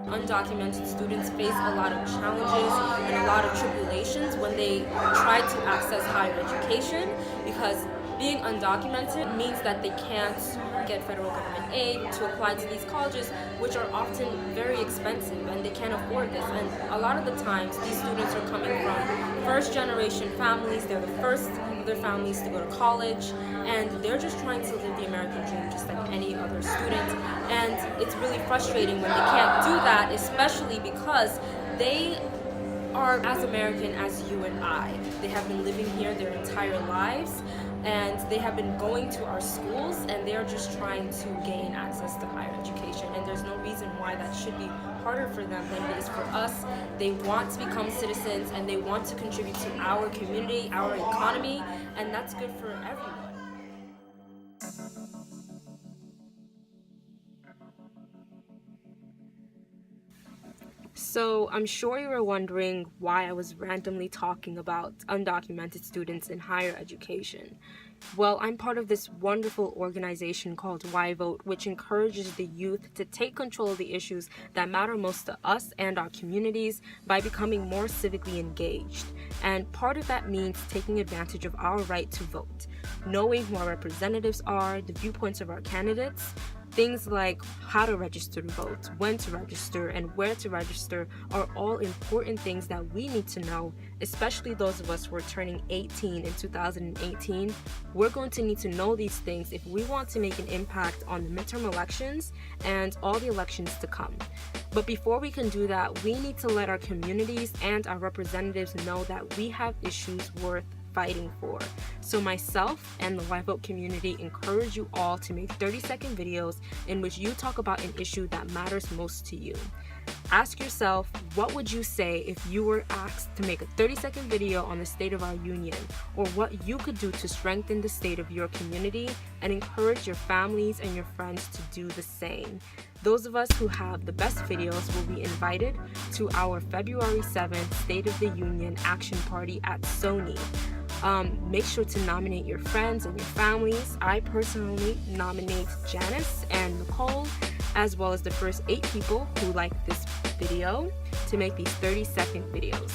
Undocumented students face a lot of challenges and a lot of tribulations when they try to access higher education, because being undocumented means that they can't get federal government aid to apply to these colleges, which are often very expensive, and they can't afford this. And a lot of the times these students are coming from first generation families. They're the first of their families to go to college, and they're just trying to live the American dream just like any other student. And it's really frustrating when they can't do that, especially because they are as American as you and I. They have been living here their entire lives, and they have been going to our schools, and they're just trying to gain access to higher education. And there's no reason why that should be harder for them than it is for us. They want to become citizens, and they want to contribute to our community, our economy, and that's good for everyone. So I'm sure you were wondering why I was randomly talking about undocumented students in higher education. Well, I'm part of this wonderful organization called YVote, which encourages the youth to take control of the issues that matter most to us and our communities by becoming more civically engaged. And part of that means taking advantage of our right to vote, knowing who our representatives are, the viewpoints of our candidates. Things like how to register to vote, when to register, and where to register are all important things that we need to know, especially those of us who are turning 18 in 2018. We're going to need to know these things if we want to make an impact on the midterm elections and all the elections to come. But before we can do that, we need to let our communities and our representatives know that we have issues worth fighting for. So myself and the YVote community encourage you all to make 30-second videos in which you talk about an issue that matters most to you. Ask yourself, what would you say if you were asked to make a 30-second video on the state of our union, or what you could do to strengthen the state of your community and encourage your families and your friends to do the same. Those of us who have the best videos will be invited to our February 7th State of the Union Action Party at Sony. Make sure to nominate your friends and your families. I personally nominate Janice and Nicole, as well as the first 8 people who like this video, to make these 30-second videos.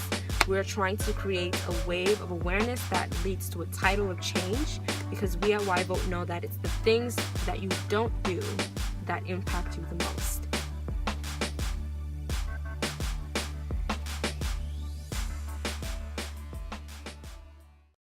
We're trying to create a wave of awareness that leads to a tidal of change, because we at YVote know that it's the things that you don't do that impact you the most.